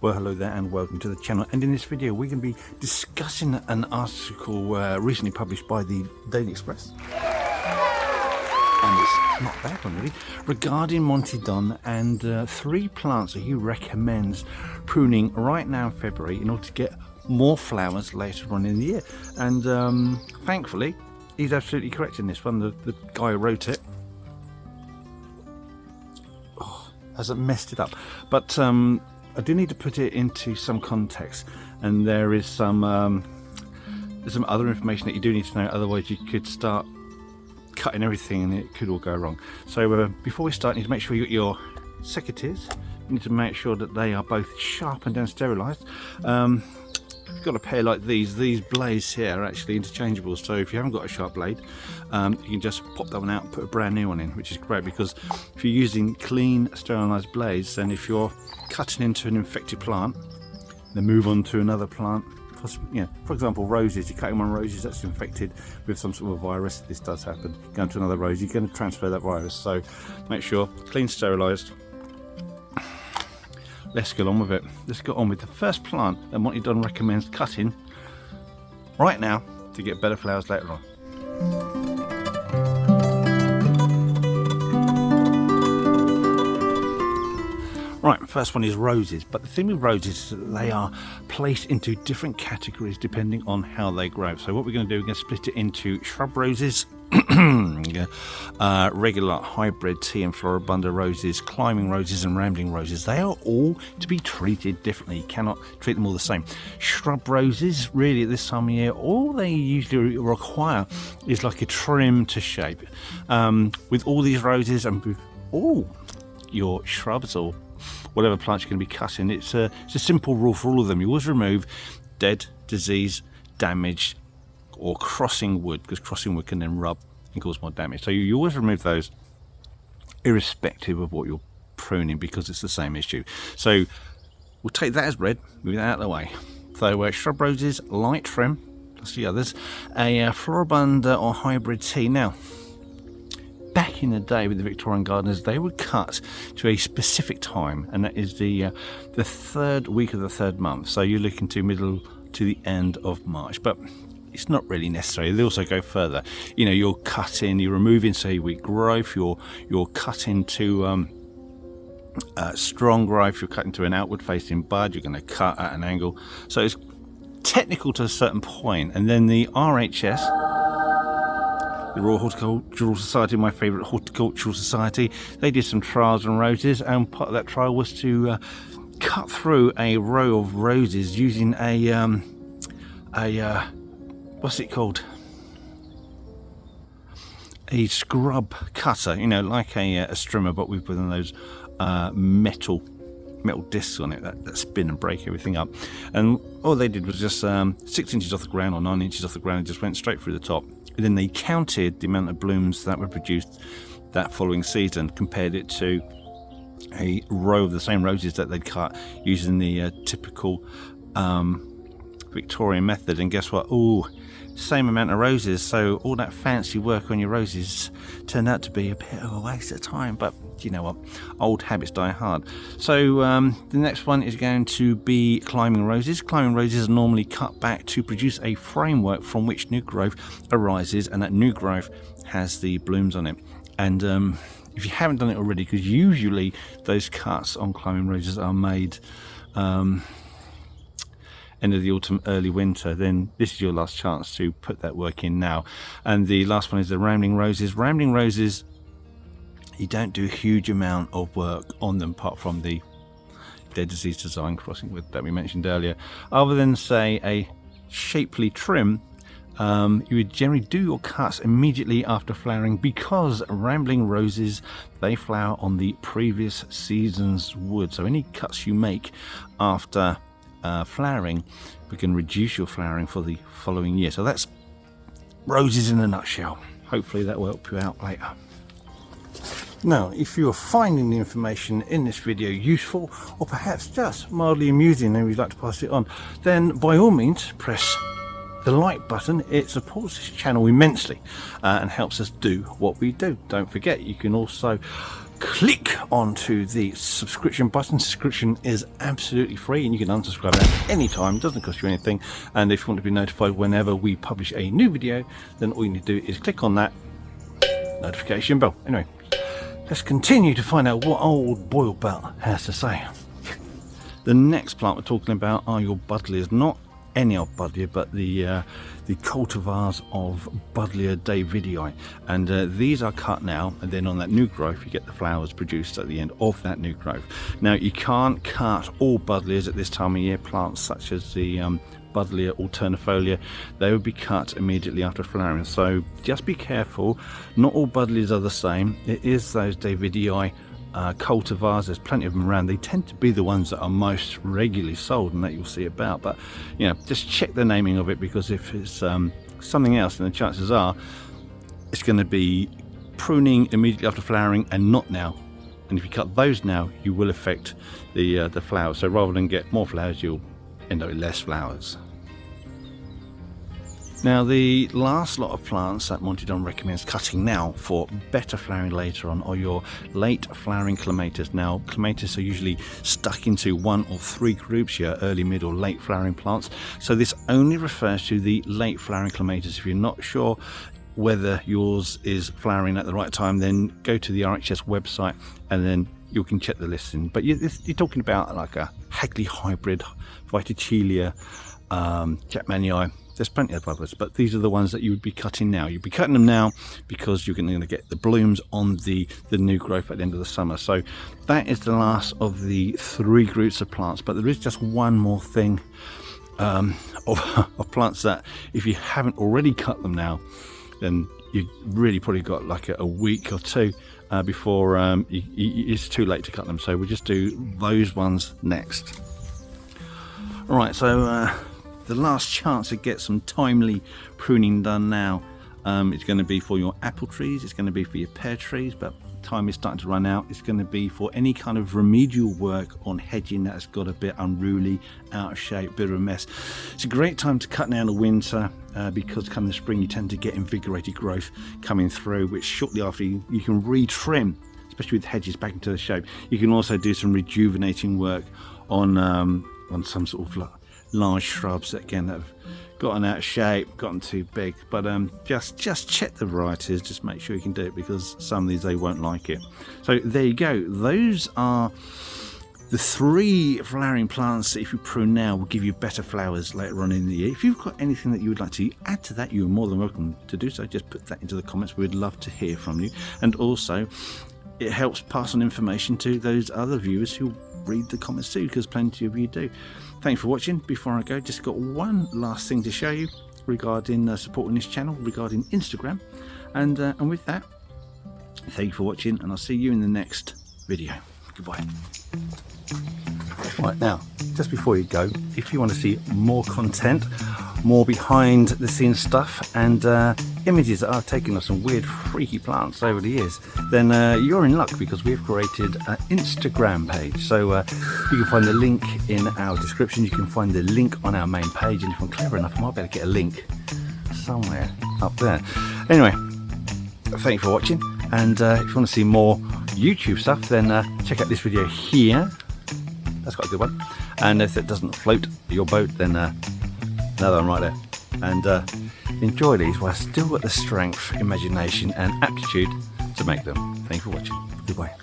Well, hello there and welcome to the channel, and in this video we're going to be discussing an article recently published by the Daily Express, and it's not bad one really, regarding Monty Don and 3 plants that he recommends pruning right now in February in order to get more flowers later on in the year. And thankfully he's absolutely correct in this one. The guy who wrote it hasn't messed it up, but I do need to put it into some context, and there is some other information that you do need to know, otherwise you could start cutting everything and it could all go wrong. So before we start, you need to make sure you got your secateurs. You need to make sure that they are both sharpened and sterilised. You've got a pair like these blades here are actually interchangeable, so if you haven't got a sharp blade, you can just pop that one out and put a brand new one in, which is great, because if you're using clean sterilised blades, then if you're cutting into an infected plant, then move on to another plant, for example roses, you're cutting one roses that's infected with some sort of virus. This does happen. Going to another rose, you're going to transfer that virus, so make sure clean, sterilised. Let's get on with it. Let's get on with the first plant that Monty Don recommends cutting right now to get better flowers later on. Right, first one is roses, but the thing with roses is that they are placed into different categories depending on how they grow. So what we're going to do, we're going to split it into shrub roses, regular hybrid tea and floribunda roses, climbing roses and rambling roses. They are all to be treated differently. You cannot treat them all the same. Shrub roses, really at this time of year, all they usually require is like a trim to shape. With all these roses and with all your shrubs or whatever plants you're going to be cutting, it's a simple rule for all of them. You always remove dead, disease, damaged or crossing wood, because crossing wood can then rub and cause more damage. So you always remove those irrespective of what you're pruning, because it's the same issue. So we'll take that as read, move that out of the way. So shrub roses, light trim, plus the others, a floribunda or hybrid tea. Now, back in the day with the Victorian gardeners, they would cut to a specific time, and that is the 3rd week of the 3rd month. So you're looking to middle to the end of March, but it's not really necessary. They also go further. You know, you're cutting, you're removing, say, weak growth. You're cutting to strong growth. You're cutting to an outward-facing bud. You're going to cut at an angle. So it's technical to a certain point. And then the RHS, the Royal Horticultural Society, my favourite horticultural society, they did some trials on roses, and part of that trial was to cut through a row of roses using a what's it called? A scrub cutter, you know, like a strimmer, but with one of those metal discs on it that spin and break everything up. And all they did was just 6 inches off the ground or 9 inches off the ground, and just went straight through the top. And then they counted the amount of blooms that were produced that following season, compared it to a row of the same roses that they'd cut using the typical Victorian method. And guess what? Oh, same amount of roses. So all that fancy work on your roses turned out to be a bit of a waste of time. But you know what? Old habits die hard. So the next one is going to be climbing roses. Climbing roses are normally cut back to produce a framework from which new growth arises, and that new growth has the blooms on it. And if you haven't done it already, because usually those cuts on climbing roses are made end of the autumn, early winter, then this is your last chance to put that work in now. And the last one is the rambling roses. Rambling roses, you don't do a huge amount of work on them apart from the dead, disease, design, crossing wood that we mentioned earlier. Other than, say, a shapely trim, you would generally do your cuts immediately after flowering, because rambling roses, they flower on the previous season's wood. So any cuts you make after flowering, we can reduce your flowering for the following year. So that's roses in a nutshell. Hopefully that will help you out later. Now, if you are finding the information in this video useful, or perhaps just mildly amusing and you'd like to pass it on, then by all means press the like button. It supports this channel immensely and helps us do what we do. Don't forget, you can also click onto the subscription button. Subscription is absolutely free and you can unsubscribe at any time. It doesn't cost you anything, and if you want to be notified whenever we publish a new video, then all you need to do is click on that notification bell. Anyway, let's continue to find out what old Boyle Belt has to say. The next plant we're talking about are your buddleias, not any old buddleia, but the cultivars of Buddleia davidii, and these are cut now, and then on that new growth you get the flowers produced at the end of that new growth. Now you can't cut all buddleias at this time of year. Plants such as the Buddleia alternifolia, they would be cut immediately after flowering, so just be careful. Not all buddleias are the same. It is those davidii cultivars, there's plenty of them around. They tend to be the ones that are most regularly sold and that you'll see about, but you know, just check the naming of it, because if it's something else, then the chances are it's going to be pruning immediately after flowering and not now, and if you cut those now you will affect the flowers. So rather than get more flowers, you'll end up with less flowers. Now the last lot of plants that Monty Don recommends cutting now for better flowering later on are your late flowering clematis. Now clematis are usually stuck into 1 or 3 groups, your early, mid or late flowering plants, so this only refers to the late flowering clematis. If you're not sure whether yours is flowering at the right time, then go to the RHS website and then you can check the listing. But you're talking about like a Hagley hybrid, Vitichilia, Jackmanii. There's plenty of others, but these are the ones that you would be cutting now. You'd be cutting them now because you're going to get the blooms on the new growth at the end of the summer. So that is the last of the 3 groups of plants, but there is just one more thing of plants that if you haven't already cut them now, then you've really probably got like a week or 2 before it's too late to cut them. So we'll just do those ones next. All right, so the last chance to get some timely pruning done now, it's going to be for your apple trees, it's going to be for your pear trees, but time is starting to run out. It's going to be for any kind of remedial work on hedging that's got a bit unruly, out of shape, bit of a mess. It's a great time to cut now in the winter because come the spring you tend to get invigorated growth coming through, which shortly after you can re-trim, especially with hedges back into the shape. You can also do some rejuvenating work on some sort of large shrubs that again have gotten out of shape, gotten too big, but just check the varieties, just make sure you can do it, because some of these they won't like it. So there you go, those are the 3 flowering plants that if you prune now will give you better flowers later on in the year. If you've got anything that you would like to add to that, you're more than welcome to do so. Just put that into the comments, we'd love to hear from you, and also it helps pass on information to those other viewers who read the comments too, because plenty of you do. Thanks for watching. Before I go, just got one last thing to show you regarding supporting this channel, regarding Instagram, and with that, thank you for watching, and I'll see you in the next video. Goodbye. Right, now just before you go, if you want to see more content, more behind the scenes stuff, and images that I've taken of some weird freaky plants over the years, then you're in luck, because we've created an Instagram page. So you can find the link in our description, you can find the link on our main page, and if I'm clever enough I might be able to get a link somewhere up there. Anyway, thank you for watching, and if you want to see more YouTube stuff, then check out this video here. That's quite a good one, and if it doesn't float your boat, then another one right there. And enjoy these while I've still got the strength, imagination and aptitude to make them. Thank you for watching. Goodbye.